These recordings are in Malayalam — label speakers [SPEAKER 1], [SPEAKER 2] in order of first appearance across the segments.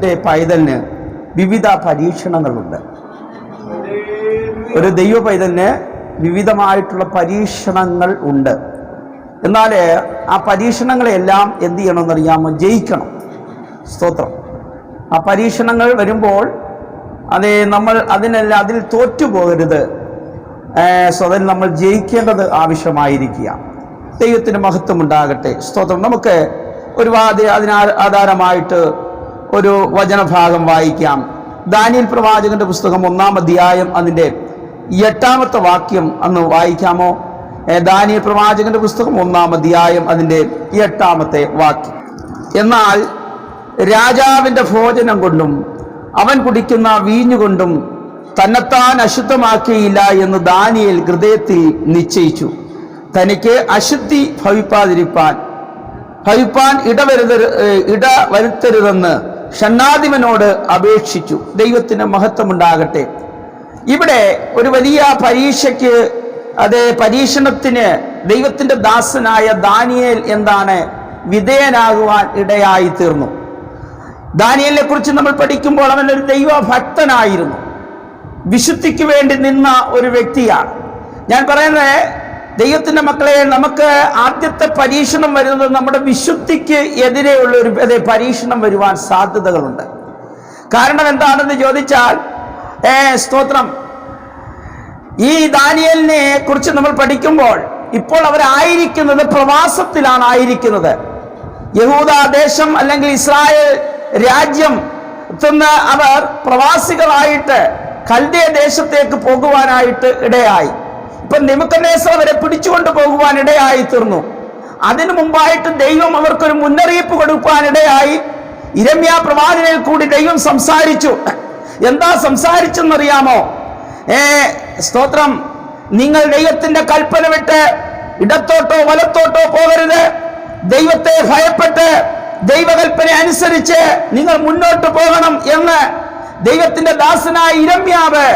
[SPEAKER 1] ദൈവത്തിൻ്റെ പൈതലിന് വിവിധ പരീക്ഷണങ്ങളുണ്ട്. ഒരു ദൈവ പൈതലിന് വിവിധമായിട്ടുള്ള പരീക്ഷണങ്ങൾ ഉണ്ട്. എന്നാൽ ആ പരീക്ഷണങ്ങളെല്ലാം എന്ത് ചെയ്യണമെന്നറിയാമോ? ജയിക്കണം. സ്തോത്രം. ആ പരീക്ഷണങ്ങൾ വരുമ്പോൾ നമ്മൾ അതിൽ തോറ്റുപോകരുത്. സ്വതം നമ്മൾ ജയിക്കേണ്ടത് ആവശ്യമായിരിക്കുക. ദൈവത്തിന് മഹത്വം ഉണ്ടാകട്ടെ. സ്തോത്രം. നമുക്ക് ഒരുപാട് ആധാരമായിട്ട് ഒരു വചനഭാഗം വായിക്കാം. ദാനിയേൽ പ്രവാചകന്റെ പുസ്തകം 1-ാം അധ്യായം അതിൻ്റെ 8-ാമത്തെ വാക്യം അന്ന് വായിക്കാമോ? ദാനിയേൽ പ്രവാചകന്റെ പുസ്തകം 1-ാം അധ്യായം അതിൻ്റെ 8-ാമത്തെ വാക്യം. എന്നാൽ രാജാവിൻ്റെ ഭോജനം കൊണ്ടും അവൻ കുടിക്കുന്ന വീഞ്ഞുകൊണ്ടും തന്നെത്താൻ അശുദ്ധമാക്കിയില്ല എന്ന് ദാനിയേൽ ഹൃദയത്തിൽ നിശ്ചയിച്ചു. തനിക്ക് അശുദ്ധി ഭവിപ്പാൻ ഇടവരുത്തരുതെന്ന് ഷണ്ഡാധിപനോട് അപേക്ഷിച്ചു. ദൈവത്തിന് മഹത്വമുണ്ടാകട്ടെ. ഇവിടെ ഒരു വലിയ പരീക്ഷണത്തിന് ദൈവത്തിൻ്റെ ദാസനായ ദാനിയേൽ വിധേയനാകുവാൻ ഇടയായി തീർന്നു. ദാനിയേലിനെ കുറിച്ച് നമ്മൾ പഠിക്കുമ്പോൾ അവൻ ഒരു ദൈവഭക്തനായിരുന്നു. വിശുദ്ധിക്ക് വേണ്ടി നിന്ന ഒരു വ്യക്തിയാണ്. ഞാൻ പറയുന്നത്, ദൈവത്തിൻ്റെ മക്കളെ, നമുക്ക് ആദ്യത്തെ പരീക്ഷണം വരുന്നത് നമ്മുടെ വിശുദ്ധിക്ക് എതിരെയുള്ള ഒരു പരീക്ഷണം വരുവാൻ സാധ്യതകളുണ്ട്. കാരണം എന്താണെന്ന് ചോദിച്ചാൽ, സ്തോത്രം, ഈ ദാനിയേലിനെ കുറിച്ച് നമ്മൾ പഠിക്കുമ്പോൾ ഇപ്പോൾ അവരായിരിക്കുന്നത് പ്രവാസത്തിലാണ് ആയിരിക്കുന്നത്. യഹൂദ ദേശം അല്ലെങ്കിൽ ഇസ്രായേൽ രാജ്യം അവർ പ്രവാസികളായിട്ട് കൽദയ ദേശത്തേക്ക് പോകുവാനായിട്ട് ഇടയായി. ഇപ്പൊ നെബൂഖദ്നേസർ അവരെ പിടിച്ചുകൊണ്ട് പോകുവാൻ ഇടയായി തീർന്നു. അതിനു മുമ്പായിട്ട് ദൈവം അവർക്കൊരു മുന്നറിയിപ്പ് കൊടുക്കുവാനിടയായി. യിരെമ്യാ പ്രവാചകനിൽ കൂടി ദൈവം സംസാരിച്ചു. എന്താ സംസാരിച്ചെന്നറിയാമോ? സ്തോത്രം, നിങ്ങൾ ദൈവത്തിന്റെ കൽപ്പന വിട്ട് ഇടത്തോട്ടോ വലത്തോട്ടോ പോകരുത്. ദൈവത്തെ ഭയപ്പെട്ട് ദൈവകൽപ്പന അനുസരിച്ച് നിങ്ങൾ മുന്നോട്ട് പോകണം എന്ന് ദൈവത്തിന്റെ ദാസനായ യിരെമ്യാവ്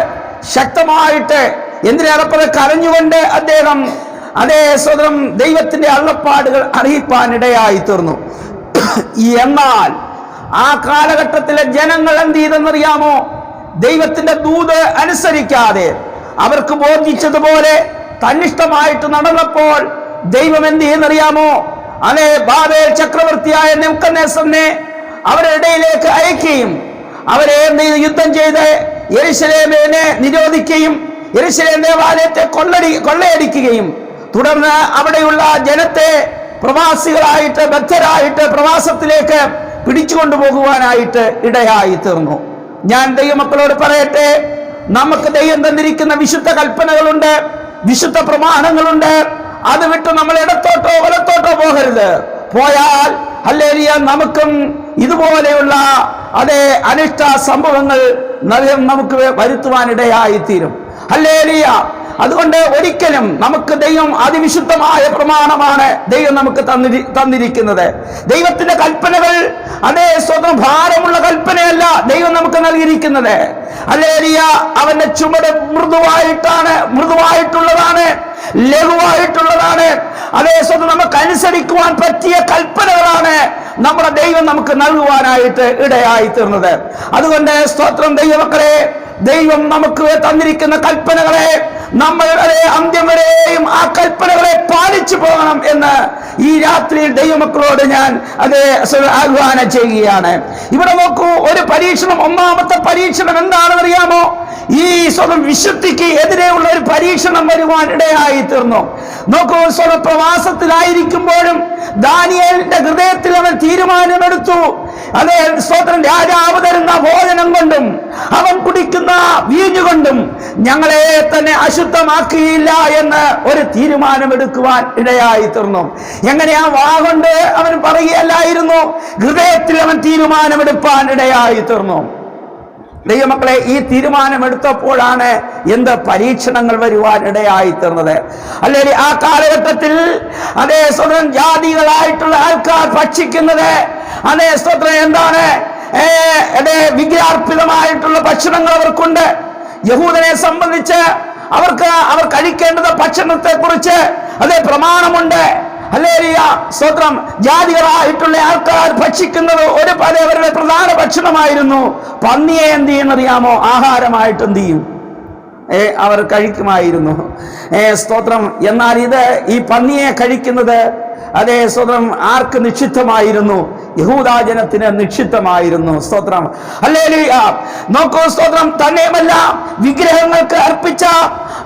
[SPEAKER 1] ശക്തമായിട്ട് എന്തിനേറെ കരഞ്ഞുകൊണ്ട് അദ്ദേഹം സ്വതന്ത്രം ദൈവത്തിന്റെ അരുളപ്പാടുകൾ അറിയിപ്പാനിടയായി തീർന്നു. എന്നാൽ ആ കാലഘട്ടത്തിലെ ജനങ്ങൾ എന്ത് ചെയ്തെന്നറിയാമോ? ദൈവത്തിന്റെ ദൂത് അനുസരിക്കാതെ അവർക്ക് ബോധിച്ചതുപോലെ തന്നിഷ്ടമായിട്ട് നടന്നപ്പോൾ ദൈവം എന്ത് ചെയ്യുന്നറിയാമോ? ബാബേൽ ചക്രവർത്തിയായ നെബൂഖദ്നേസറിനെ അവരുടെ ഇടയിലേക്ക് അയക്കുകയും അവരെ യുദ്ധം ചെയ്ത് യെരൂശലേമിനെ നിരോധിക്കുകയും യെരൂശലേം ദേവാലയത്തെ കൊള്ളയടിക്കുകയും തുടർന്ന് അവിടെയുള്ള ജനത്തെ പ്രവാസികളായിട്ട് ബദ്ധരായിട്ട് പ്രവാസത്തിലേക്ക് പിടിച്ചുകൊണ്ടുപോകുവാനായിട്ട് ഇടയായി തീർന്നു. ഞാൻ ദൈവമക്കളോട് പറയട്ടെ, നമുക്ക് ദൈവം തന്നിരിക്കുന്ന വിശുദ്ധ കൽപ്പനകളുണ്ട്, വിശുദ്ധ പ്രമാണങ്ങളുണ്ട്. അത് വിട്ട് നമ്മൾ ഇടത്തോട്ടോ വലത്തോട്ടോ പോകരുത്. പോയാൽ ഹല്ലേലൂയ, നമുക്കും ഇതുപോലെയുള്ള അനിഷ്ട സംഭവങ്ങൾ നമുക്ക് വരുത്തുവാനിടയായി തീരും. ഹല്ലേലൂയ. അതുകൊണ്ട് ഒരിക്കലും നമുക്ക് ദൈവം അതിവിശുദ്ധമായ പ്രമാണമാണ് ദൈവം നമുക്ക് തന്നിരിക്കുന്നത്. ദൈവത്തിന്റെ കൽപ്പനകൾ സ്വന്തം ഭാരമുള്ള കൽപ്പനയല്ല ദൈവം നമുക്ക് നൽകിയിരിക്കുന്നത്. ഹല്ലേലൂയ. അവന്റെ ചുമട് മൃദുവായിട്ടുള്ളതാണ്, ലഘുവായിട്ടുള്ളതാണ്. സ്വന്തം നമുക്ക് അനുസരിക്കുവാൻ പറ്റിയ കൽപ്പനകളാണ് നമ്മുടെ ദൈവം നമുക്ക് നൽകുവാനായിട്ട് ഇടയായി തീർന്നത്. അതുകൊണ്ട് സ്തോത്രം ദൈവമക്കളെ, ദൈവം നമുക്ക് തന്നിരിക്കുന്ന കൽപ്പനകളെ നമ്മളുടെ അന്ത്യം വരെയും ആ കൽപ്പനകളെ പാലിച്ചു പോകണം എന്ന് ഈ രാത്രിയിൽ ദൈവമക്കളോട് ഞാൻ ആഹ്വാനം ചെയ്യുകയാണ്. ഇവിടെ നോക്കൂ, ഒരു പരീക്ഷണം, ഒന്നാമത്തെ പരീക്ഷണം എന്താണെന്ന് അറിയാമോ? ഈ സ്വന്തം വിശുദ്ധിക്ക് എതിരെയുള്ള ഒരു പരീക്ഷണം വരുവാൻ ഇടയായി തീർന്നു. നോക്കൂ, സ്വന്തം പ്രവാസത്തിലായിരിക്കുമ്പോഴും ദാനിയേലിന്റെ ഹൃദയത്തിൽ അവൻ തീരുമാനമെടുത്തു. സ്തോത്രം, രാജാവ് തരുന്ന ഭോജനം കൊണ്ടും അവൻ കുടിക്കുന്ന വീഞ്ഞുകൊണ്ടും ഞങ്ങളെ തന്നെ അശുദ്ധമാക്കിയില്ല എന്ന് ഒരു തീരുമാനമെടുക്കുവാൻ ഇടയായി തീർന്നു. എങ്ങനെയാ വാഗൊണ്ട് അവൻ പറയുകയല്ലായിരുന്നു, ഹൃദയത്തിൽ അവൻ തീരുമാനമെടുപ്പാൻ ഇടയായി തീർന്നു. ദൈവമക്കളെ, ഈ തീരുമാനമെടുത്തപ്പോഴാണ് എന്ത് പരീക്ഷണങ്ങൾ വരുവാൻ ഇടയായി തീർന്നത്. അല്ലെങ്കിൽ ആ കാലഘട്ടത്തിൽ സ്വന്തം ജാതികളായിട്ടുള്ള ആൾക്കാർ ഭക്ഷിക്കുന്നത് സ്വന്തം എന്താണ്? വിഗ്രഹാർപ്പിതമായിട്ടുള്ള ഭക്ഷണങ്ങൾ അവർക്കുണ്ട്. യഹൂദനെ സംബന്ധിച്ച് അവർ കഴിക്കേണ്ടത് ഭക്ഷണത്തെ കുറിച്ച് പ്രമാണമുണ്ട്. ഹല്ലേലൂയ, സ്തോത്രം, ജാതികളായിട്ടുള്ള ആൾക്കാർ ഭക്ഷിക്കുന്നത് അവരുടെ പ്രധാന ഭക്ഷണമായിരുന്നു. പന്നിയെ എന്ത് ചെയ്യുന്നറിയാമോ? ആഹാരമായിട്ട് എന്ത് ചെയ്യും? അവർ കഴിക്കുമായിരുന്നു. സ്തോത്രം. എന്നാൽ ഈ പന്നിയെ കഴിക്കുന്നത് സ്തോത്രം ആർക്ക് നിക്ഷിപ്തമായിരുന്നു? യഹൂദാജനത്തിന് നിക്ഷിപ്തമായിരുന്നു. സ്തോത്രം. ഹല്ലേലൂയ. നോക്കൂ, സ്തോത്രം. തന്നെയുമല്ല, വിഗ്രഹങ്ങൾക്ക് അർപ്പിച്ച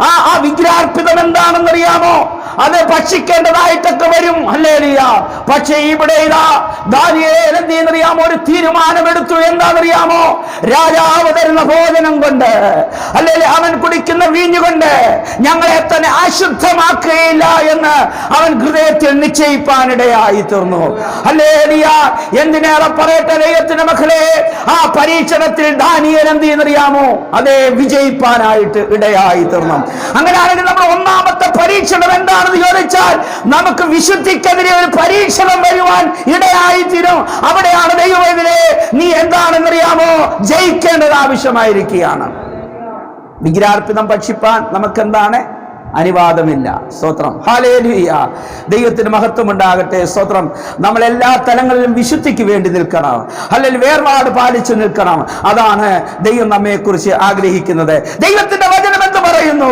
[SPEAKER 1] ആ വിഗ്രഹാർപ്പിതം എന്താണെന്നറിയാമോ? അത് ഭക്ഷിക്കേണ്ടതായിട്ടൊക്കെ വരും. ഹല്ലേലൂയ. പക്ഷേ ഇവിടെ ദാനിയേൽ എന്തെന്നറിയാമോ? ഒരു തീരുമാനമെടുത്തു. എന്താണെന്നറിയാമോ? രാജാവ് തരുന്ന ഭോജനം കൊണ്ട്, അല്ലെങ്കിൽ അവൻ കുടിക്കുന്ന വീഞ്ഞുകൊണ്ട് ഞങ്ങളെ തന്നെ അശുദ്ധമാക്കുകയില്ല എന്ന് അവൻ ഹൃദയത്തിൽ നിശ്ചയിപ്പാനിടയായി തീർന്നു. ഹല്ലേലൂയ. എന്തിനേറെ പറയട്ടെ ദൈവത്തിന്റെ മക്കളെ, ആ പരീക്ഷണത്തിൽ ദാനിയേൽ എന്ത് ചെയ്യുന്നറിയാമോ? അതേ വിജയിപ്പാനായിട്ട് ഇടയായി തീർന്നു. അങ്ങനെയാണെങ്കിൽ നമ്മൾ ഒന്നാമത്തെ പരീക്ഷണം എന്താണെന്ന് ചോദിച്ചാൽ, നമുക്ക് വിശുദ്ധിക്കെതിരെ ഒരു പരീക്ഷണം വരുവാൻ ഇടയായി തീരും. അവിടെയാണ് ദൈവവേദനെ നീ എന്താണെന്നറിയാമോ? ജയിക്കേണ്ടത് ആവശ്യമായിരിക്കുകയാണ്. വിഗ്രഹാർപ്പിതം ഭക്ഷിപ്പാൻ നമുക്കെന്താണ്? അനുവാദമില്ല. സ്തോത്രം. ഹല്ലേലൂയ. ദൈവത്തിന് മഹത്വം ഉണ്ടാകട്ടെ. സ്തോത്രം. നമ്മൾ എല്ലാ തലങ്ങളിലും വിശുദ്ധിക്ക് വേണ്ടി നിൽക്കണം. അല്ലെങ്കിൽ വേർപാട് പാലിച്ചു നിൽക്കണം. അതാണ് ദൈവം നമ്മെ കുറിച്ച് ആഗ്രഹിക്കുന്നത്. ദൈവത്തിന്റെ വചനം എന്ത് പറയുന്നു?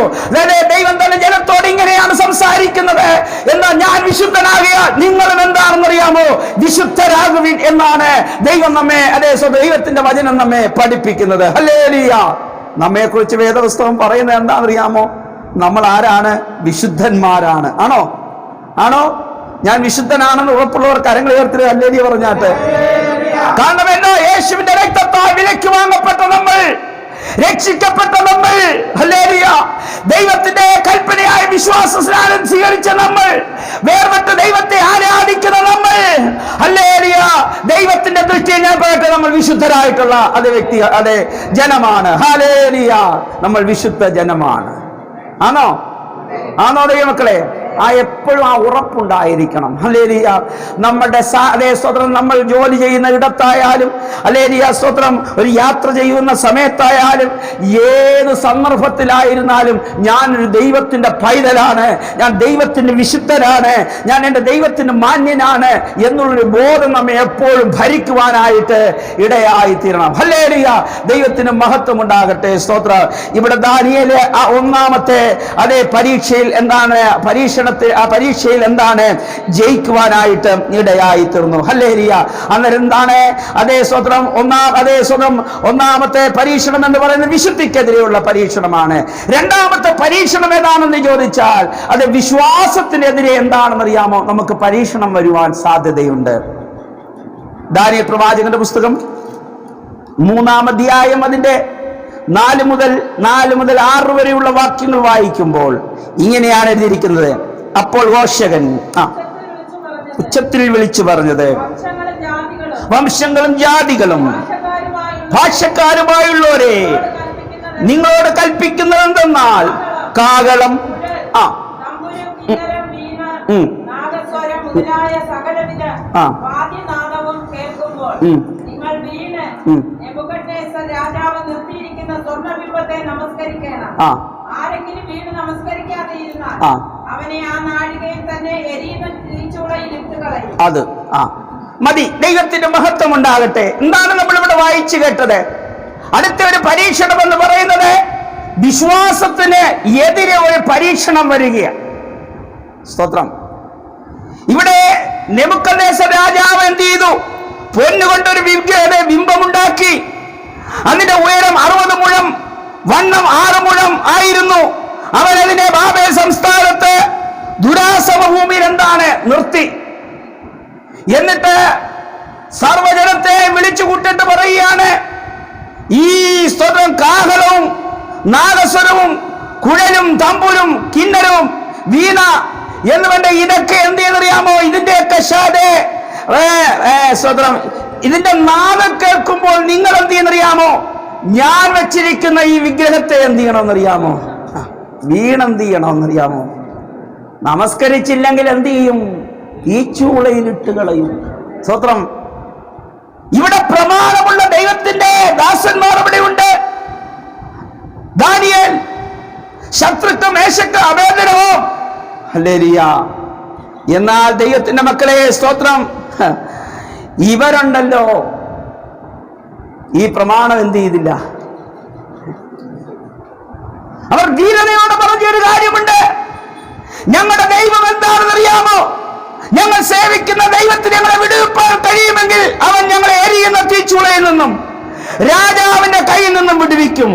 [SPEAKER 1] ദൈവം തന്നെ ജനത്തോട് ഇങ്ങനെയാണ് സംസാരിക്കുന്നത്. എന്നാൽ ഞാൻ വിശുദ്ധനാകിയാൽ നിങ്ങളും എന്താണെന്നറിയാമോ? വിശുദ്ധരാകുവിൻ എന്നാണ് ദൈവം നമ്മെ ദൈവത്തിന്റെ വചനം നമ്മെ പഠിപ്പിക്കുന്നത്. ഹല്ലേലൂയ. നമ്മെ കുറിച്ച് വേദപുസ്തകം പറയുന്നത് എന്താണെന്നറിയാമോ? നമ്മൾ ആരാണ്? വിശുദ്ധന്മാരാണ്. ആണോ? ഞാൻ വിശുദ്ധനാണെന്ന് ഉറപ്പുള്ളവർ കരങ്ങൾ ഉയർത്തി ഹല്ലേലൂയ പറഞ്ഞാട്ട്. കാരണമല്ലോ, യേശുവിന്റെ രക്തത്താൽ വിലയ്ക്ക് വാങ്ങപ്പെട്ട നമ്മൾ, രക്ഷിക്കപ്പെട്ട നമ്മൾ, ഹല്ലേലൂയ, ദൈവത്തിന്റെ കൽപ്പനയായ വിശ്വാസ സ്നാനം സ്വീകരിച്ച നമ്മൾ, വേർപെട്ട ദൈവത്തെ ആരാധിക്കുന്ന നമ്മൾ, ഹല്ലേലൂയ, ദൈവത്തിന്റെ ദൃഷ്ടിയിൽ ഞാൻ പറയട്ടെ, നമ്മൾ വിശുദ്ധരായിട്ടുള്ള വ്യക്തി ജനമാണ്. ഹല്ലേലൂയ. നമ്മൾ വിശുദ്ധ ജനമാണ്. ആണോ ദൈവമക്കളെ? എപ്പോഴും ആ ഉറപ്പുണ്ടായിരിക്കണം. ഹല്ലേലൂയ. നമ്മുടെ സ്തോത്രം, നമ്മൾ ജോലി ചെയ്യുന്ന ഇടത്തായാലും, ഹല്ലേലൂയ, സ്തോത്രം, ഒരു യാത്ര ചെയ്യുന്ന സമയത്തായാലും, ഏത് സന്ദർഭത്തിലായിരുന്നാലും ഞാനൊരു ദൈവത്തിന്റെ പൈതലാണ്, ഞാൻ ദൈവത്തിന്റെ വിശുദ്ധനാണ്, ഞാൻ എൻ്റെ ദൈവത്തിന്റെ മാന്യനാണ് എന്നുള്ളൊരു ബോധം നമ്മെ എപ്പോഴും ഭരിക്കുവാനായിട്ട് ഇടയായി തീരണം. ഹല്ലേലൂയ. ദൈവത്തിന് മഹത്വം ഉണ്ടാകട്ടെ. സ്തോത്രം. ഇവിടെ ദാനിയേൽ ആ ഒന്നാമത്തെ പരീക്ഷയിൽ എന്താണ്? പരീക്ഷയിൽ എന്താണ്? ജയിക്കുവാനായിട്ട് ഇടയായി തീർന്നു. ഹല്ലേലൂയ. അന്നേരം എന്താണ്? സ്തോത്രം, ഒന്നാമത്തെ പരീക്ഷണം എന്ന് പറയുന്നത് വിശുദ്ധിക്കെതിരെയുള്ള പരീക്ഷണമാണ്. രണ്ടാമത്തെ പരീക്ഷണം ഏതാണെന്ന് ചോദിച്ചാൽ, അത് വിശ്വാസത്തിനെതിരെ എന്താണെന്നറിയാമോ? നമുക്ക് പരീക്ഷണം വരുവാൻ സാധ്യതയുണ്ട്. ദാനിയേൽ പ്രവാചകന്റെ പുസ്തകം 3-ാം അധ്യായം അതിന്റെ 4 മുതൽ 6 വരെയുള്ള വാക്യങ്ങൾ വായിക്കുമ്പോൾ ഇങ്ങനെയാണ് എഴുതിയിരിക്കുന്നത്. അപ്പോൾ ഘോഷകൻ ഉച്ചത്തിൽ വിളിച്ചു പറഞ്ഞത്, വംശങ്ങളും ജാതികളും ഭാഷക്കാരുമായുള്ളവരെ, നിങ്ങളോട് കൽപ്പിക്കുന്നത് എന്തെന്നാൽ കാഹളം,
[SPEAKER 2] രാജാവ് നിർത്തിയിരിക്കുന്ന സ്വർണ്ണബിംബത്തെ നമസ്കരിക്കണം. ആരെങ്കിലും വീണ് നമസ്കരിക്കാതെയിരുന്നാൽ അവനെ ആ നാഴികയിൽ തന്നെ എരിയുന്ന തീച്ചൂളയിൽ ഇട്ടുകളയും.
[SPEAKER 1] അത് മതി. ദൈവത്തിന്റെ മഹത്വം ഉണ്ടാകട്ടെ. എന്താണ് നമ്മൾ ഇവിടെ വായിച്ചു കേട്ടത്? അടുത്ത ഒരു പരീക്ഷണം എന്ന് പറയുന്നത് വിശ്വാസത്തിന് എതിരെ ഒരു പരീക്ഷണം വരികയാണ്. സ്തോത്രം. ഇവിടെ നെബൂഖദ്നേസർ രാജാവ് എന്ത് ചെയ്തു? പൊന്നുകൊണ്ടൊരു ബിംബമുണ്ടാക്കി. അതിന്റെ ഉയരം 60 മുഴം, വണ്ണം 6 മുഴം ആയിരുന്നു. അവൻ അതിനെ ബാബേൽ സംസ്ഥാനത്ത് ദുരാസമഭൂമിയിൽ എന്താണ് നിർത്തി. എന്നിട്ട് സർവജനത്തെ വിളിച്ചു കൂട്ടിട്ട് പറയുകയാണ്, ഈ സ്തോത്രം കാഹളവും നാദസ്വരവും കുഴലും തമ്പുരും കിന്നരവും വീണ എന്നുവേണ്ട ഇതൊക്കെ എന്ത് ചെയ്യുന്നറിയാമോ? ഇതിന്റെയൊക്കെ സ്തോത്രം, ഇതിന്റെ നാദം കേൾക്കുമ്പോൾ നിങ്ങൾ എന്ത് ചെയ്യുന്നറിയാമോ? ഞാൻ വെച്ചിരിക്കുന്ന ഈ വിഗ്രഹത്തെ എന്ത് ചെയ്യണമെന്നറിയാമോ? വീണെന്ത് ചെയ്യണമെന്നറിയാമോ? നമസ്കരിച്ചില്ലെങ്കിൽ എന്ത് ചെയ്യും? ഈ ചൂളയിലിട്ട് കളയും. സ്തോത്രം. ഇവിടെ പ്രമാണമുള്ള ദൈവത്തിന്റെ ദാസന്മാർ ഇവിടെ ഉണ്ട്. ദാനിയേൽ, ശത്രുക്കൾ, മേശക്ക്, അബേദ്നെഗോ, ഹല്ലേലൂയ, എന്നാൽ ദൈവത്തിന്റെ മക്കളെ സ്തോത്രം, ഇവരുണ്ടല്ലോ ഈ പ്രമാണം എന്ത് ചെയ്തില്ല. അവർ ധീരതയോടെ പറഞ്ഞൊരു കാര്യമുണ്ട്, ഞങ്ങളുടെ ദൈവം എന്താണെന്ന് അറിയാമോ? ഞങ്ങൾ സേവിക്കുന്ന ദൈവത്തിന് ഞങ്ങളെ വിടുവിപ്പാൻ കഴിയുമെങ്കിൽ അവൻ ഞങ്ങളെ എരിയുന്ന തീച്ചൂളയിൽ നിന്നും രാജാവിന്റെ കയ്യിൽ നിന്നും വിടുവിക്കും.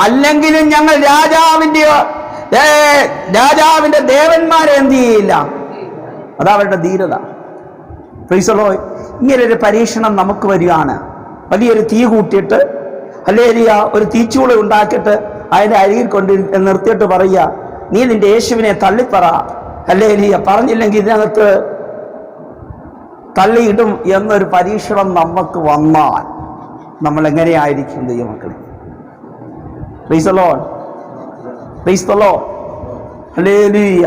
[SPEAKER 1] അല്ലെങ്കിലും ഞങ്ങൾ രാജാവിന്റെ ദേവന്മാരെ എന്ത് ചെയ്യില്ല. അതവരുടെ ധീരത. ഇങ്ങനെ ഒരു പരീക്ഷണം നമുക്ക് വരികയാണ്. വലിയൊരു തീ കൂട്ടിയിട്ട് ഹല്ലേലൂയ ഒരു തീച്ചൂള ഉണ്ടാക്കിയിട്ട് അതിന്റെ അരികിൽ കൊണ്ട് നിർത്തിയിട്ട് പറയുക, നീ നിന്റെ യേശുവിനെ തള്ളിപ്പറ. ഹല്ലേലൂയ. പറഞ്ഞില്ലെങ്കിൽ ഇതിനകത്ത് തള്ളിയിടും എന്നൊരു പരീക്ഷണം നമുക്ക് വന്നാൽ നമ്മൾ എങ്ങനെയായിരിക്കും ദൈവമക്കളെ? Praise the Lord, praise the Lord, hallelujah.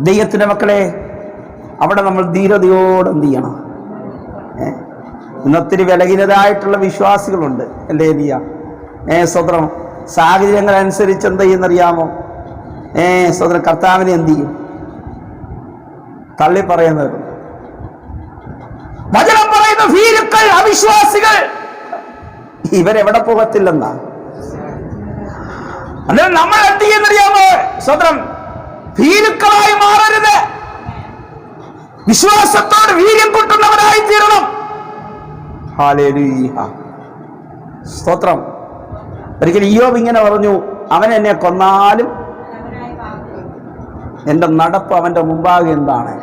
[SPEAKER 1] ദൈവത്തിന്റെ മക്കളെ, അവിടെ നമ്മൾ ധീരതയോടെ എന്ത് ചെയ്യണം? ഇന്നൊത്തിരി വിലകിനതായിട്ടുള്ള വിശ്വാസികളുണ്ട്. ഹല്ലേലൂയ. സ്വതന്ത്രം സാഹചര്യങ്ങൾ അനുസരിച്ച് എന്ത് ചെയ്യുന്നറിയാമോ? സ്വതന്ത്രം കർത്താവിനെ എന്ത് ചെയ്യും? തള്ളി പറയുന്നത്. വചനം പറയുന്ന ഭീരുക്കൾ, അവിശ്വാസികൾ ഇവരെവിടെ പോകത്തില്ലെന്നാ. അന്നേരം നമ്മൾ എന്ത് ചെയ്യുന്നറിയാമോ? സ്വതന്ത്രം ഭീരുക്കളായി മാറരുത്. വിശ്വാസത്തോട് വീര്യം കൂട്ടുന്നവരായി തീരണം. ഹല്ലേലൂയ. സ്തോത്രം. ഒരിക്കൽ ഇയ്യോബ് ഇങ്ങനെ പറഞ്ഞു, അവൻ എന്നെ കൊന്നാലും എന്റെ നടപ്പ് അവന്റെ മുമ്പാകെ എന്താണ്?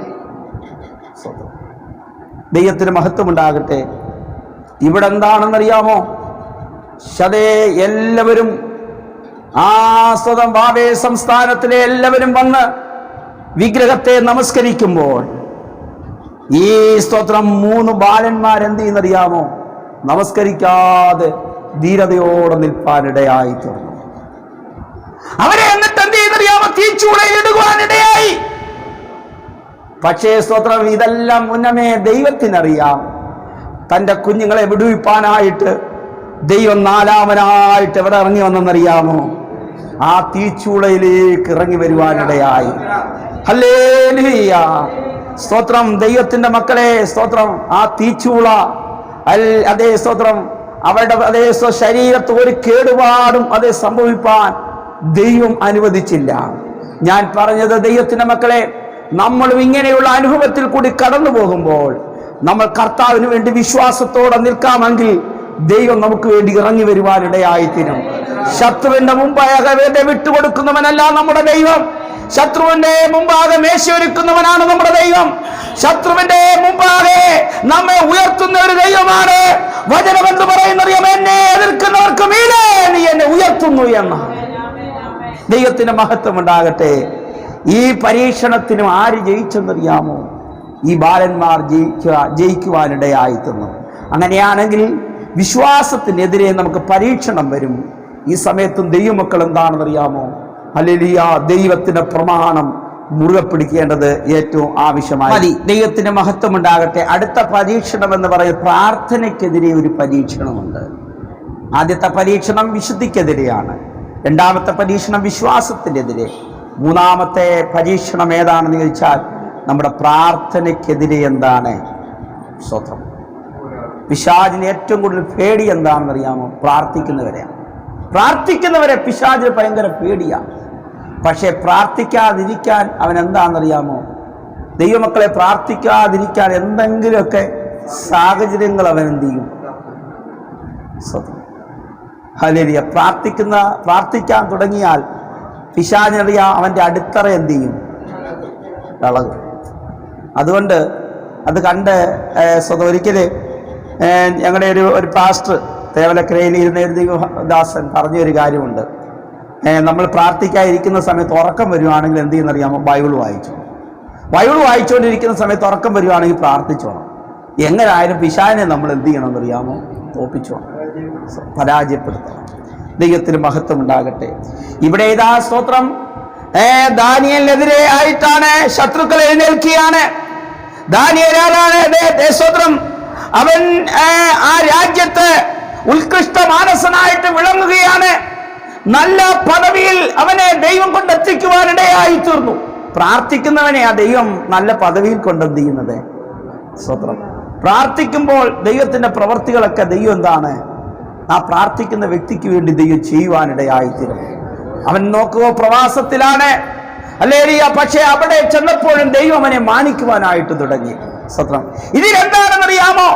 [SPEAKER 1] ദൈവത്തിന് മഹത്വം ഉണ്ടാകട്ടെ. ഇവിടെ എന്താണെന്നറിയാമോ? എല്ലാവരും സ്വതം വാവേ സംസ്ഥാനത്തിലെ എല്ലാവരും വന്ന് വിഗ്രഹത്തെ നമസ്കരിക്കുമ്പോൾ ഈ സ്തോത്രം 3 ബാലന്മാരെന്ത് ചെയ്യുന്നറിയാമോ? നമസ്കരിക്കാതെ ധീരതയോടെ നിൽപ്പാനിടയായി തീർന്നു. അവരെ എന്നിട്ട് എന്ത് ചെയ്യുന്നറിയാമോ? തീച്ചൂളയിൽ ഇടുവാനിടയായി. പക്ഷേ സ്തോത്രം, ഇതെല്ലാം മുന്നമേ ദൈവത്തിനറിയാം. തൻ്റെ കുഞ്ഞുങ്ങളെ വിടുവിപ്പാനായിട്ട് ദൈവം 4-മനായിട്ട് എവിടെ ഇറങ്ങി വന്നെന്നറിയാമോ? ആ തീച്ചൂളയിലേക്ക് ഇറങ്ങി വരുവാനിടയായി. ഹല്ലേലൂയ. സ്തോത്രം. ദൈവത്തിന്റെ മക്കളെ സ്തോത്രം, ആ തീച്ചൂള അതേ സ്തോത്രം അവരുടെ അതേ ശരീരത്ത് ഒരു കേടുപാടും അതേ സംഭവിപ്പാൻ ദൈവം അനുവദിച്ചില്ല. ഞാൻ പറഞ്ഞത് ദൈവത്തിന്റെ മക്കളെ, നമ്മളും ഇങ്ങനെയുള്ള അനുഭവത്തിൽ കൂടി കടന്നു പോകുമ്പോൾ നമ്മൾ കർത്താവിന് വേണ്ടി വിശ്വാസത്തോടെ നിൽക്കാമെങ്കിൽ ദൈവം നമുക്ക് വേണ്ടി ഇറങ്ങി വരുവാനിടയായിത്തീരും. ശത്രുവിന്റെ മുമ്പാകെ വിട്ടുകൊടുക്കുന്നവനല്ല നമ്മുടെ ദൈവം. ശത്രുവിന്റെ മുമ്പാകെ മേശയൊരുക്കുന്നവനാണ് നമ്മുടെ ദൈവം. ശത്രുവിന്റെ മുമ്പാകെ നമ്മെ ഉയർത്തുന്ന ഒരു ദൈവമാണ്. വചനമെന്ന് പറയുന്നത്, എന്നെ എതിർക്കുന്നവർക്ക് മീതെ നീ എന്നെ ഉയർത്തുന്നു എന്ന. ദൈവത്തിന് മഹത്വം ഉണ്ടാകട്ടെ. ഈ പരീക്ഷണത്തിനും ആര് ജയിച്ചെന്നറിയാമോ? ഈ ബാലന്മാർ ജയിക്കുവാനിടയായിത്തീർന്നു. അങ്ങനെയാണെങ്കിൽ വിശ്വാസത്തിനെതിരെ നമുക്ക് പരീക്ഷണം വരും. ഈ സമയത്തും ദൈവമക്കൾ എന്താണെന്നറിയാമോ? ഹല്ലേലൂയ. ദൈവത്തിന്റെ പ്രമാണം മുറുകെ പിടിക്കേണ്ടത് ഏറ്റവും ആവശ്യമായി. ദൈവത്തിന് മഹത്വം ഉണ്ടാകട്ടെ. അടുത്ത പരീക്ഷണം എന്ന് പറയുന്നത് പ്രാർത്ഥനയ്ക്കെതിരെ ഒരു പരീക്ഷണമുണ്ട്. ആദ്യത്തെ പരീക്ഷണം വിശുദ്ധിക്കെതിരെയാണ്. രണ്ടാമത്തെ പരീക്ഷണം വിശ്വാസത്തിനെതിരെ. മൂന്നാമത്തെ പരീക്ഷണം ഏതാണെന്ന് ചോദിച്ചാൽ നമ്മുടെ പ്രാർത്ഥനയ്ക്കെതിരെ എന്താണ്? സ്തോത്രം. പിശാചിന് ഏറ്റവും കൂടുതൽ പേടി എന്താണെന്നറിയാമോ? പ്രാർത്ഥിക്കുന്നവരെയാണ്. പ്രാർത്ഥിക്കുന്നവരെ പിശാചിന് ഭയങ്കര പേടിയാണ്. പക്ഷെ പ്രാർത്ഥിക്കാതിരിക്കാൻ അവൻ എന്താണെന്നറിയാമോ? ദൈവമക്കളെ പ്രാർത്ഥിക്കാതിരിക്കാൻ എന്തെങ്കിലുമൊക്കെ സാഹചര്യങ്ങൾ അവൻ എന്ത് ചെയ്യും? ഹല്ലേലൂയ. പ്രാർത്ഥിക്കാൻ തുടങ്ങിയാൽ പിശാചിനറിയാം അവൻ്റെ അടിത്തറ എന്ത് ചെയ്യും? ഇളകും. അതുകൊണ്ട് അത് കണ്ട് ഒരിക്കല് ഞങ്ങളുടെ ഒരു പാസ്റ്റർ തേവലക്കരയിൽ ഇരുന്ന ഒരു ദൈവദാസൻ പറഞ്ഞൊരു കാര്യമുണ്ട്. നമ്മൾ പ്രാർത്ഥിക്കാതിരിക്കുന്ന സമയത്ത് ഉറക്കം വരുവാണെങ്കിൽ എന്ത് ചെയ്യുന്നറിയാമോ? ബൈബിൾ വായിച്ചുകൊണ്ടിരിക്കുന്ന സമയത്ത് ഉറക്കം വരുവാണെങ്കിൽ പ്രാർത്ഥിച്ചോണം. എങ്ങനെയായാലും പിശാചിനെ നമ്മൾ എന്ത് ചെയ്യണമെന്നറിയാമോ? തോപ്പിച്ചോണം, പരാജയപ്പെടുത്തണം. ദൈവത്തിന് മഹത്വം ഉണ്ടാകട്ടെ. ഇവിടെ ഇതാ സ്തോത്രം, ദാനിയേലിനെതിരെ ആയിട്ടാണ് ശത്രുക്കൾ എഴുന്നേൽക്കുകയാണ്. ദാനിയേൽ ആരാണ്? സ്തോത്രം, അവൻ ആ രാജ്യത്ത് ഉത്കൃഷ്ട മാനസനായിട്ട് വിളങ്ങുകയാണ്. നല്ല പദവിയിൽ അവനെ ദൈവം കൊണ്ടെത്തിക്കുവാനിടയായി തീർന്നു. പ്രാർത്ഥിക്കുന്നവനെ ആ ദൈവം നല്ല പദവിയിൽ കൊണ്ടെന്ത് ചെയ്യുന്നത്. സ്തോത്രം. പ്രാർത്ഥിക്കുമ്പോൾ ദൈവത്തിന്റെ പ്രവർത്തികളൊക്കെ ദൈവം എന്താണ്, ആ പ്രാർത്ഥിക്കുന്ന വ്യക്തിക്ക് വേണ്ടി ദൈവം ചെയ്യുവാനിടയായിത്തീരും. അവൻ നോക്കുക പ്രവാസത്തിലാണ്, ഹല്ലേലൂയ, പക്ഷേ അവിടെ ചെന്നപ്പോഴും ദൈവം അവനെ മാനിക്കുവാനായിട്ട് തുടങ്ങി. സ്തോത്രം. ഇതിലെന്താണെന്നറിയാമോ?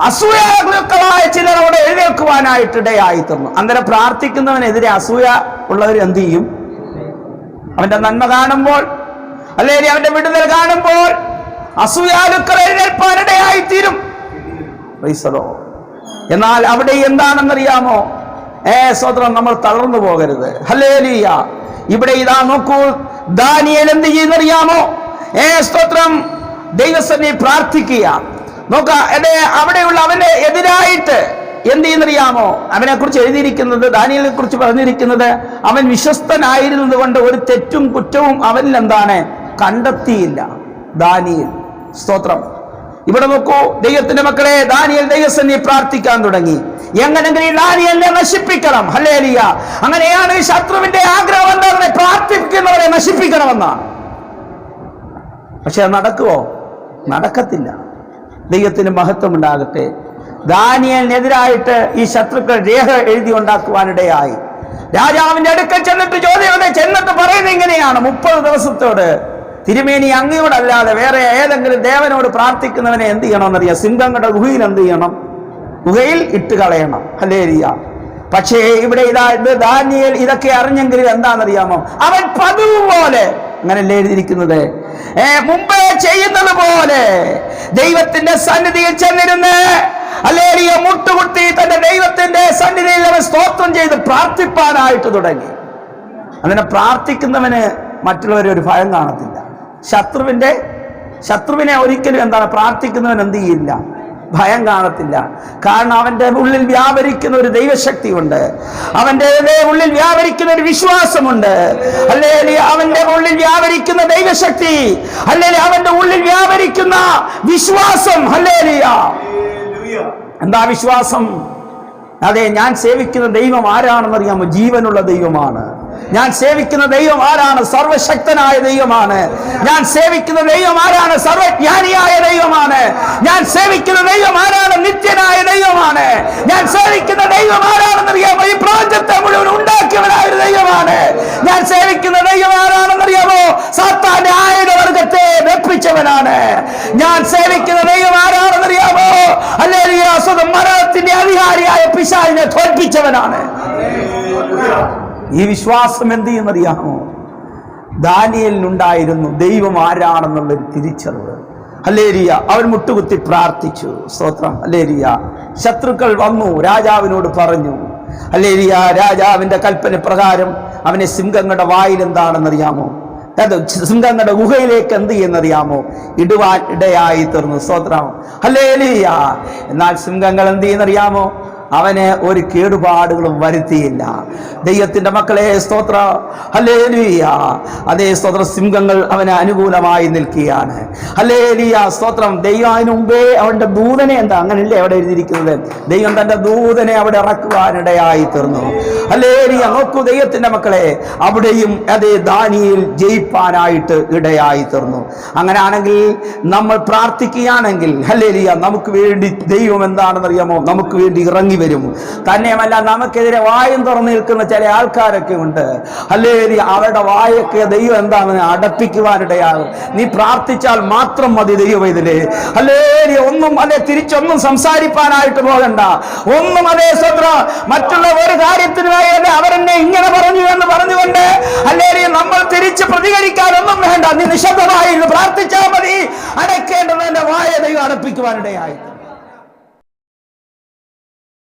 [SPEAKER 1] അസൂയാലുക്കളായ ചിലർ അവിടെ എഴുന്നേൽക്കുവാനായിട്ട് ഇടയായിത്തീർന്നു. അങ്ങനെ പ്രാർത്ഥിക്കുന്നവനെതിരെ അസൂയ ഉള്ളവർ എന്ത് ചെയ്യും? അവന്റെ നന്മ കാണുമ്പോൾ, അല്ലെങ്കിൽ അവന്റെ വിടുതൽ കാണുമ്പോൾ അസൂയാലുക്കൾ എഴുന്നേൽപ്പാനിടയായിത്തീരും. എന്നാൽ അവിടെ എന്താണെന്നറിയാമോ? സ്തോത്രം, നമ്മൾ തളർന്നു പോകരുത്. ഹല്ലേലൂയ. ഇവിടെ ഇതാ നോക്കൂ, ദാനിയേൽ എന്ത് ചെയ്യുന്നറിയാമോ? സ്തോത്രം, ദൈവസന്നിധിയിൽ പ്രാർത്ഥിക്കുക. നോക്ക, അവിടെയുള്ള അവന്റെ എതിരായിട്ട് എന്ത് ചെയ്യുന്നറിയാമോ? അവനെ കുറിച്ച് എഴുതിയിരിക്കുന്നത്, ദാനിയേലിനെ കുറിച്ച് പറഞ്ഞിരിക്കുന്നത്, അവൻ വിശ്വസ്തനായിരുന്നത് കൊണ്ട് ഒരു തെറ്റും കുറ്റവും അവനിൽ എന്താണ് കണ്ടെത്തിയില്ല. ദാനിയേൽ. സ്തോത്രം. ഇവിടെ നോക്കൂ, ദൈവത്തിന്റെ മക്കളെ, ദാനിയേൽ ദൈവസന്നിധിയിൽ പ്രാർത്ഥിക്കാൻ തുടങ്ങി. എങ്ങനെങ്കിലും ദാനിയേലിനെ നശിപ്പിക്കണം. ഹല്ലേലൂയ. അങ്ങനെയാണ് ശത്രുവിന്റെ ആഗ്രഹം എന്താണ്? പ്രാർത്ഥിക്കുന്നവരെ നശിപ്പിക്കണമെന്നാണ്. പക്ഷെ അത് നടക്കുവോ? നടക്കത്തില്ല. ദൈവത്തിന് മഹത്വം ഉണ്ടാകട്ടെ. ദാനിയേലിനെതിരായിട്ട് ഈ ശത്രുക്കൾ രേഖ എഴുതി ഉണ്ടാക്കുവാനിടയായി. രാജാവിന്റെ അടുക്കൽ ചെന്നിട്ട് പറയുന്നത് ഇങ്ങനെയാണ്: 30 ദിവസത്തോട് തിരുമേനി അങ്ങയോടല്ലാതെ വേറെ ഏതെങ്കിലും ദേവനോട് പ്രാർത്ഥിക്കുന്നവനെ എന്ത് ചെയ്യണമെന്നറിയാം? സിംഹങ്ങളുടെ ഗുഹയിൽ എന്ത് ചെയ്യണം? ഗുഹയിൽ ഇട്ട് കളയണം. ഹല്ലേലൂയ. പക്ഷേ ഇവിടെ ദാനിയേൽ ഇതൊക്കെ അറിഞ്ഞെങ്കിലും എന്താണെന്നറിയാമോ? അവൻ പതിവ് പോലെ, അങ്ങനല്ലേ എഴുതിയിരിക്കുന്നത്, മുമ്പേ ചെയ്യുന്നത് പോലെ ദൈവത്തിന്റെ സന്നിധിയിൽ ചെന്നിരുന്ന് ഹല്ലേലൂയ മുട്ടുകുത്തി തന്റെ ദൈവത്തിന്റെ സന്നിധിയിൽ അവൻ സ്തോത്രം ചെയ്ത് പ്രാർത്ഥിപ്പാനായിട്ട് തുടങ്ങി. അങ്ങനെ പ്രാർത്ഥിക്കുന്നവന് മറ്റുള്ളവരെ ഒരു ഭയം കാണത്തില്ല. ശത്രുവിനെ ഒരിക്കലും എന്താണ് പ്രാർത്ഥിക്കുന്നവൻ എന്ത് ചെയ്യില്ല? ഭയം കാണത്തില്ല. കാരണം അവന്റെ ഉള്ളിൽ വ്യാപരിക്കുന്ന ഒരു ദൈവശക്തിയുണ്ട്. അവന്റെ ഉള്ളിൽ വ്യാപരിക്കുന്ന ഒരു വിശ്വാസമുണ്ട്. ഹല്ലേലൂയ. അവന്റെ ഉള്ളിൽ വ്യാപരിക്കുന്ന ദൈവശക്തി, ഹല്ലേലൂയ, അവന്റെ ഉള്ളിൽ വ്യാപരിക്കുന്ന വിശ്വാസം. ഹല്ലേലൂയ. എന്താ വിശ്വാസം? അതെ, ഞാൻ സേവിക്കുന്ന ദൈവം ആരാണെന്നറിയാമോ? ജീവനുള്ള ദൈവമാണ്. ഞാൻ സേവിക്കുന്ന ദൈവം ആരാണ്? സർവശക്തനായ ദൈവമാണ്. ഞാൻ സേവിക്കുന്ന ദൈവം ആരാണ്? സർവജ്ഞാനിയായ ദൈവമാണ്. ഞാൻ സേവിക്കുന്ന ദൈവം ആരാണ്? നിത്യനായ ദൈവമാണ്. ഞാൻ സേവിക്കുന്ന ദൈവം ആരാണെന്നറിയാമോ? ഈ പ്രപഞ്ചത്തെ മുഴുവൻ ഉണ്ടാക്കിയവനായ ഒരു ദൈവമാണ്. ഞാൻ സേവിക്കുന്ന ദൈവം ആരാണെന്നറിയാമോ? സാത്താന്റെ ആയുധവർഗത്തെ വെപ്പിച്ചവനാണ്. ഞാൻ സേവിക്കുന്ന ദൈവം ആരാണെന്നറിയാമോ? ഹല്ലേലൂയ. മരണത്തിന്റെ അധികാരിയായ പിശാചിനെ തോൽപ്പിച്ചവനാണ്. ഈ വിശ്വാസം എന്ത് ചെയ്യുന്നറിയാമോ? ദാനിയേലിനുണ്ടായിരുന്നു ദൈവം ആരാണെന്നുള്ളൊരു തിരിച്ചറിവ്. ഹല്ലേലൂയ. അവൻ മുട്ടുകുത്തി പ്രാർത്ഥിച്ചു. സ്തോത്രം. ഹല്ലേലൂയ. ശത്രുക്കൾ വന്നു, രാജാവിനോട് പറഞ്ഞു. ഹല്ലേലൂയ. രാജാവിന്റെ കൽപ്പന പ്രകാരം അവനെ സിംഹങ്ങളുടെ വായിൽ എന്താണെന്നറിയാമോ? സിംഹങ്ങളുടെ ഗുഹയിലേക്ക് എന്ത് ചെയ്യുന്നറിയാമോ? ഇടുവാൻ ഇടയായി തീർന്നു. സ്തോത്രം. ഹല്ലേലൂയ. എന്നാൽ സിംഹങ്ങൾ എന്ത് ചെയ്യുന്നറിയാമോ? അവന് ഒരു കേടുപാടുകളും വരുത്തിയില്ല. ദൈവത്തിന്റെ മക്കളെ, സ്തോത്ര. ഹല്ലേലൂയ. അതേ സ്തോത്ര. സിംഹങ്ങൾ അവന് അനുകൂലമായി നിൽക്കുകയാണ്. ഹല്ലേലൂയ. സ്തോത്രം. ദൈവം അതിനു മുമ്പേ അവന്റെ ദൂതനെ അങ്ങനെയല്ലേ അവിടെ എഴുതിയിരിക്കുന്നത്? ദൈവം തന്റെ ദൂതനെ അവിടെ ഇറക്കുവാനിടയായി തീർന്നു. ഹല്ലേലൂയ. നോക്കൂ ദൈവത്തിന്റെ മക്കളെ, അവിടെയും അതേ ദാനിയേൽ ജയിപ്പാനായിട്ട് ഇടയായി തീർന്നു. അങ്ങനെയാണെങ്കിൽ നമ്മൾ പ്രാർത്ഥിക്കുകയാണെങ്കിൽ, ഹല്ലേലൂയ, നമുക്ക് വേണ്ടി ദൈവം എന്താണെന്നറിയാമോ? നമുക്ക് വേണ്ടി ഇറങ്ങി വരും. തന്നെയുമല്ല, നമുക്കെതിരെ വായും തുറന്നു നിൽക്കുന്ന ചില ആൾക്കാരൊക്കെ ഉണ്ട്. ഹല്ലേലൂയ. അവരുടെ വായൊക്കെ ദൈവം എന്താണ് അടപ്പിക്കുവാനിടയാകും. നീ പ്രാർത്ഥിച്ചാൽ മാത്രം മതി ദൈവവേദനേ. ഹല്ലേലൂയ. ഒന്നും തിരിച്ചൊന്നും സംസാരിപ്പാനായിട്ട് പോകണ്ട. ഒന്നും സ്വത്ര മറ്റുള്ള ഒരു കാര്യത്തിനുമായി അവരെന്നെ ഇങ്ങനെ പറഞ്ഞു എന്ന് പറഞ്ഞുകൊണ്ട് ഹല്ലേലൂയ നമ്മൾ തിരിച്ച് പ്രതികരിക്കാനൊന്നും വേണ്ട. നീ നിശബ്ദമായി പ്രാർത്ഥിച്ചാൽ മതി. അടയ്ക്കേണ്ടത് എന്റെ വായ ദൈവം അടപ്പിക്കുവാനിടയായി.